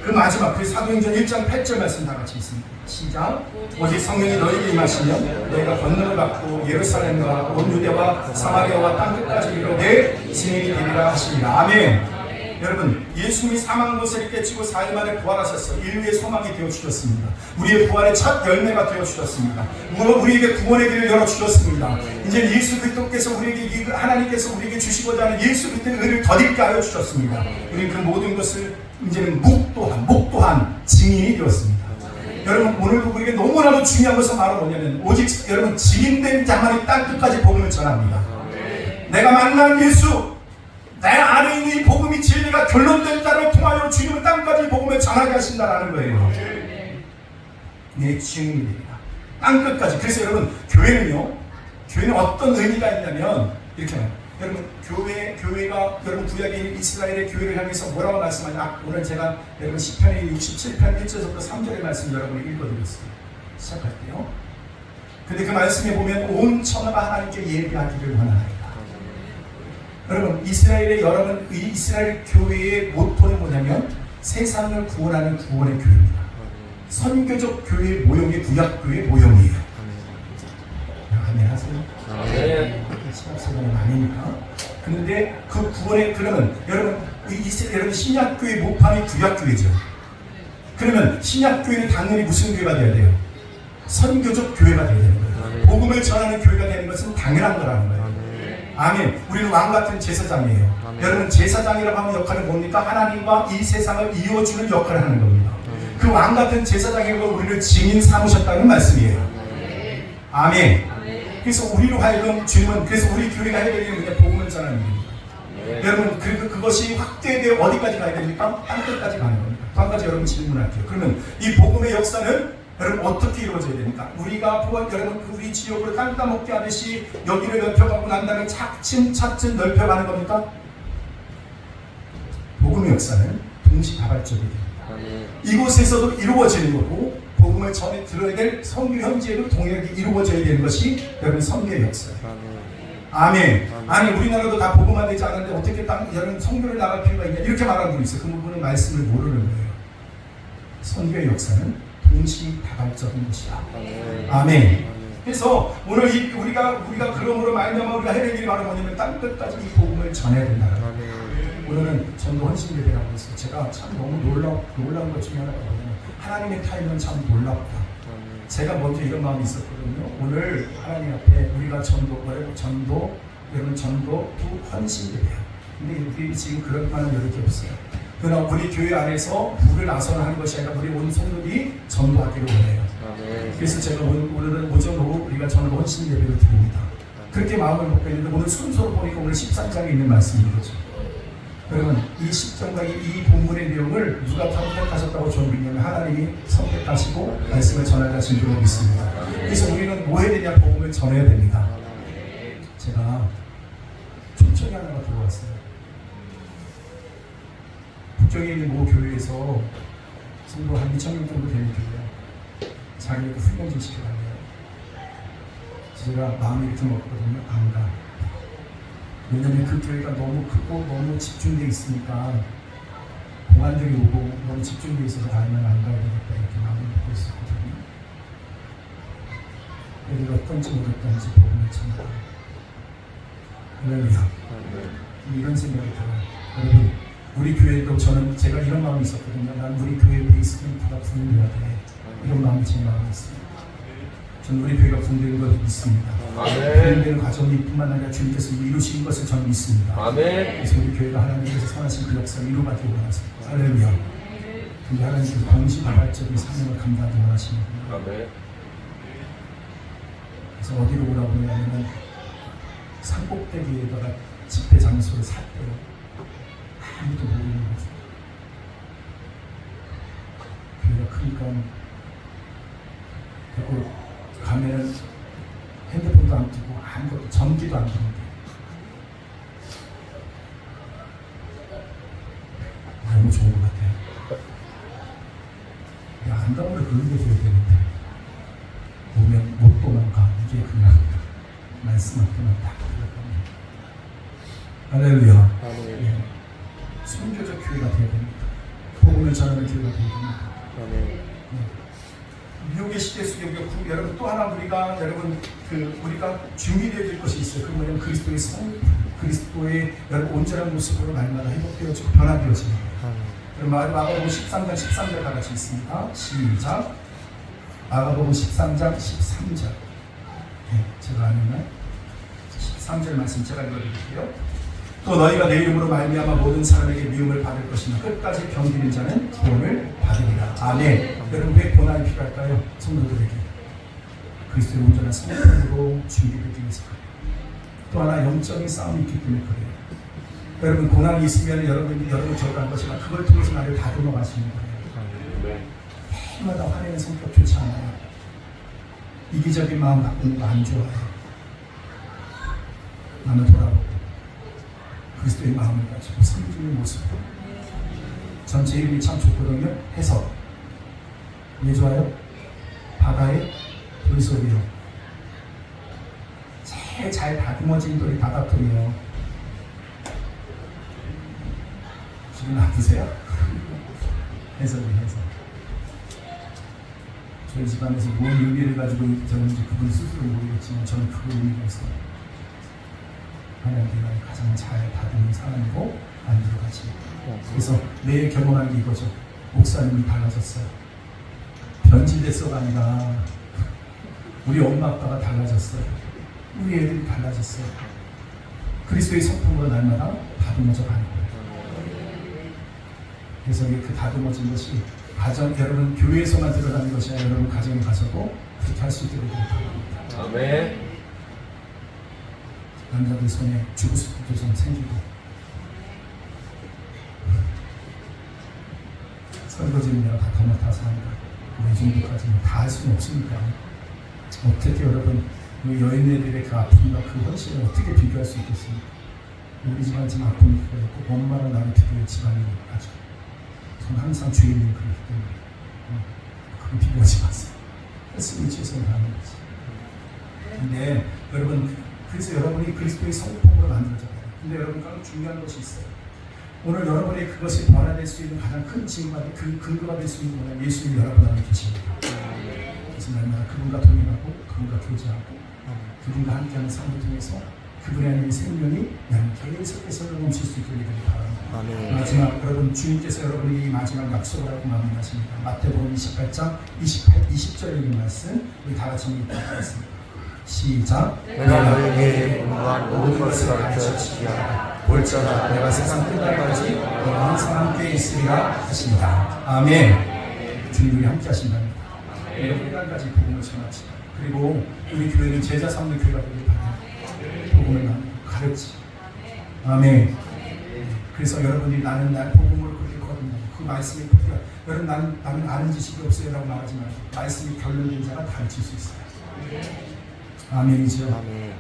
Speaker 1: 그 마지막 그 사도행전 1장 8절 말씀 다 같이 있습니다. 시작. 오직 성령이 너희에게 임하시면 너희가 권능을 받고 예루살렘과 온 유대와 사마리아와 땅끝까지 이르러 내 증인이 되리라 하시니라. 아멘. 여러분 예수님이 사망 고세를 깨치고 4일 만에 부활하셨어요. 인류의 소망이 되어주셨습니다. 우리의 부활의 첫 열매가 되어주셨습니다. 우리에게 구원의 길을 열어주셨습니다. 이제 예수 그리스도께서 우리에게 하나님께서 우리에게 주시고자 하는 예수 그리스도의 의를 덧입게 하여 주셨습니다. 우리는 그 모든 것을 이제는 묵도한 증인이 되었습니다. 여러분 오늘도 우리에게 너무나도 중요한 것은 바로 뭐냐면 오직 여러분 증인된 자만이 땅끝까지 복음을 전합니다. 내가 만난 예수 내 안에 있는 이 복음이 진리가 결론된 자를 통하여 주님은 땅까지 복음을 전하게 하신다라는 거예요. 내 증인이 됩니다. 땅끝까지. 그래서 여러분 교회는 어떤 의미가 있냐면 이렇게 여러분 교회가 여러분 구약에 있는 이스라엘의 교회를 향해서 뭐라고 말씀하냐. 오늘 제가 여러분 시편의 67편 1절부터 3절의 말씀 여러분이 읽어드렸어요. 시작할게요. 근데 그 말씀에 보면 온 천하가 하나님께 예배하기를 원하나이다. 여러분 이스라엘 교회의 모토는 뭐냐면 세상을 구원하는 구원의 교회입니다. 선교적 교회의 모형이 구약교회의 모형이에요. 아멘 하세요?
Speaker 2: 네.
Speaker 1: 신학생활은 아니니까. 그런데 그 구원의 그러면 여러분 신약교회 모판이 구약교회죠. 그러면 신약교회는 당연히 무슨 교회가 돼야 돼요? 선교적 교회가 돼야 되는 거예요. 복음을 전하는 교회가 되는 것은 당연한 거라는 거예요. 아멘. 우리는 왕 같은 제사장이에요.
Speaker 2: 아멘.
Speaker 1: 여러분, 제사장이라고 하는 역할은 뭡니까? 하나님과 이 세상을 이어주는 역할을 하는 겁니다. 그 왕 같은 제사장이고 우리를 증인 삼으셨다는 말씀이에요. 아멘. 그래서 우리로 하여금 주님은, 그래서 우리 교회가 해야 되는 게 복음을 전하는 일입니다. 여러분, 그것이 확대되어 어디까지 가야 됩니까? 땅끝까지 가는 겁니다. 한 가지 여러분 질문할게요. 그러면 이 복음의 역사는 여러분 어떻게 이루어져야 됩니까? 우리가 여러분 우리 지역으로 땅 따먹게 하듯이 여기를 넓혀가고 난 다음에 차츰차츰 넓혀가는 겁니까? 복음의 역사는 동시다발적이 됩니다. 이곳에서도 이루어지는 거고 복음을 전해 들어야 될 선교 현지에도 동일하게 이루어져야 되는 것이 여러분 선교의 역사예요. 아멘. 아니 우리나라도 다 복음만 되지 않았는데 어떻게 여러분 선교를 나갈 필요가 있냐 이렇게 말하는 분이 있어요. 그 부분은 말씀을 모르는 거예요. 선교의 역사는 동시다발적인 것이다. 아멘. 그래서 오늘 우리가 그러므로 말미암아 우리가 해야 될 일이 바로 뭐냐면 땅 끝까지 이 복음을 전해야 된다. 오늘은 전도 헌신 예배라고 해서 제가 참 너무 놀라운 것 중에 하나가 뭐냐면 하나님의 타임은 참 놀랍다. 제가 먼저 이런 마음이 있었거든요. 오늘 하나님 앞에 우리가 여러분 전도 또 헌신 예배야. 근데 우리 지금 그럴 만한 여력이 없어요. 그러나 우리 교회 안에서 불을 나서는 것이 아니라 우리 온 성도들이 전도하기를 원해요. 그래서 제가 오늘은 오전으로 우리가 전도 헌신 예배를 드립니다. 그렇게 마음을 먹고 있는데 오늘 순서로 보니까 오늘 13장에 있는 말씀인 거죠. 여러분 이 10장과 이 본문의 내용을 누가 선택하셨다고 저는 믿냐면 하나님이 선택하시고 말씀을 전하신 줄로 믿습니다. 그래서 우리는 뭐 해야 되냐? 복음을 전해야 됩니다. 제가 촌청이 하나가 들어왔어요. 북쪽에 있는 모 교회에서 성도 한 2,000명 정도 되는 교회야. 자기를 훈련 좀 시켜달래요. 제가 마음이 이렇게 먹거든요. 안 가. 왜냐면 그 교회가 너무 크고 너무 집중되어 있으니까 공안들이 오고 너무 집중되어 있어서 다음엔 안 가야 되겠다 이렇게 마음을 먹고 있었거든요. 여기가 어떤지 모르겠던지 복음을 전하다. 할렐루야. 이런 생각이 들어요. 여러분 우리 교회도 제가 이런 마음이 있었거든요. 난 우리 교회 베이스는 다 분명해야 돼. 이런 마음이 제 마음이 있어요. 저는 우리 교회가 분명한 걸 믿습니다. 분명되는 과정이 뿐만 아니라 주님께서 이루신 것을 저는 믿습니다. 그래서 우리 교회가 하나님께서 선하신 그 역사를 이루어가기 원하십니다. 할렐루야. 근데 하나님께서 동시다발적인 사명을 감당하기 원하십니다. 그래서 어디로 오라고 하냐면 산꼭대기에다가 집회 장소를 샀대요. 아무도 모르는 거죠. 교회가 크니까 그리고 가면은 핸드폰도 안 뜨고 아무것도 전기도 안 드는데 너무 좋은 것 같아요. 야, 한다면 그런 게 돼야 되는데 오면 못 도망가. 이게 그냥 말씀한테만 딱 들어가면 할렐루야. 예. 선교적 교회가 되어야 됩니다. 복음을 전하는 교회가 되어야 됩니다. 미국의 시대 속에 여러분 또 하나 우리가 준비되어야 될 것이 있어요. 그 뭐냐면 그리스도의 여러분 온전한 모습으로 날마다 회복되어지고 변화되어지는 거예요. 그럼 마가복음 13장 13절 다 같이 있습니다. 시작. 마가복음 13장 13절. 네, 제가 아니면 13절 말씀 제가 읽어드릴게요. 또 너희가 내 이름으로 말미암아 모든 사람에게 미움을 받을 것이나 끝까지 견디는 자는 구원을 받으리라. 아멘. 여러분 왜 고난이 필요할까요? 성도들에게 그리스도의 온전한 성품으로 준비되기 위해서 그래요. 또 하나 영적인 싸움이 있기 때문에 그래요. 여러분 고난이 있으면 여러분이 저러한 것이나 그걸 통해서 나를 다듬어 가시는 거예요. 해마다 화내는 성격 좋지 않아요. 이기적인 마음 갖는 거 안 좋아해요. 나는 돌아보고 그리스도의 마음을 가지고 섬기는 모습으로 전 제 이름이 참 좋거든요. 해석 왜 좋아요? 바다의 돌소리요. 제일 잘 다듬어진 돌이 바다돌이에요. 기분 나쁘세요? 해석이 해석. 저희 집안에서 뭔 의미를 가지고 있는지 그분 스스로 모르겠지만 저는 그 의미가 있어요. 하나님께서 가장 잘 다듬는 사람이고 만들어가지. 그래서 매일 경험하는 게 이거죠. 목사님이 달라졌어요. 변질됐어가 아니라 우리 엄마 아빠가 달라졌어요. 우리 애들이 달라졌어요. 그리스도의 성품으로 날마다 다듬어져 가는 거예요. 그래서 그 다듬어진 것이 가정, 여러분 교회에서만 드러나는 것이 아니라 여러분 가정에 가서도 그렇게 할 수 있도록 바랍니다.
Speaker 2: 아멘.
Speaker 1: 남자들 손에 주부수도 좀 생기고 설거지는 내가 다 도맡아서 한다. 이 정도까지는 다 할 수는 없으니까 어떻게 여러분 여인네들의 그 아픔과 그 헌신을 어떻게 비교할 수 있겠습니까? 우리 집안 지금 아픔이 그거였고 엄마랑 나를 비교해 집안이 아주 저는 항상 주인이 그렇기 때문에 그걸 비교하지 마세요. 했으니 최선을 다하는 거지. 근데 여러분 그래서 여러분이 그리스도의 성품으로 만들어져야 돼요. 근데 여러분 가장 중요한 것이 있어요. 오늘 여러분의 그것이 변화될 수 있는 가장 큰 징후가 그 근거가 될 수 있는 것은 예수님이 여러분 안에 계십니다. 그래서 날마다 그분과 동행하고 그분과 교제하고 그분과 함께하는 삶을 통해서 그분의 안에 생명이 계속해서 넘칠 수 있기를 바랍니다. 마지막 여러분 주님께서 여러분에게 이 마지막 약속을 하고 마무리하십니다. 마태복음 28장 20절에 있는 말씀 우리 다 같이 읽겠습니다. 시작.
Speaker 2: 내가 너에게 온갖 모든 것을 가르쳐 주시기 하라.
Speaker 1: 볼지어다 내가 세상 끝날까지 너와 항상 함께 있으리라 하십니다. 아멘. 주님이 함께 하신답니다. 여러분 끝날까지 복음을 전하지. 그리고 우리 교회는 제자 삼는 교회가 되길 바랍니다. 복음을 가르치. 아멘. 그래서 여러분이 나는 복음으로 그렇게 거듭나고 그 말씀이 그렇게 여러분 나는 아는 지식이 없어요라고 말하지 말고 말씀이 결론된 자가 가르칠 수 있어요. 아멘이죠.
Speaker 2: 아멘.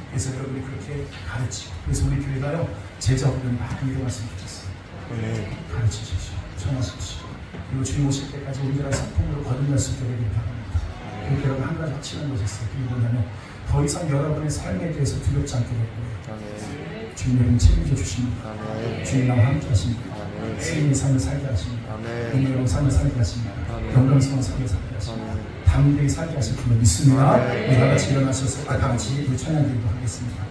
Speaker 1: 그래서 여러분이 그렇게 가르치고 그래서 우리 교회가요 제자들을 많이 일어났으면 좋겠어요. 가르치십시오. 전하십시오. 그리고 주님 오실 때까지 온전한 성품으로 거듭날 수 있게 되길 바랍니다. 그리고 여러분 한 가지 확실한 것이 있어요. 그게 뭐냐면 더 이상 여러분의 삶에 대해서 두렵지 않게 될 거예요. 주님 여러분 책임져 주십니다. 주님 나와 함께 하십니다. 승리의 삶을 살게 하십니다. 은혜로운 삶을 살게 하십니다. 영광스러운 삶을 살게 하십니다. 담대히 살게 하실 줄로 믿습니다. 우리 다 같이 일어나셔서 다 같이 우리 찬양 드리도록 하겠습니다.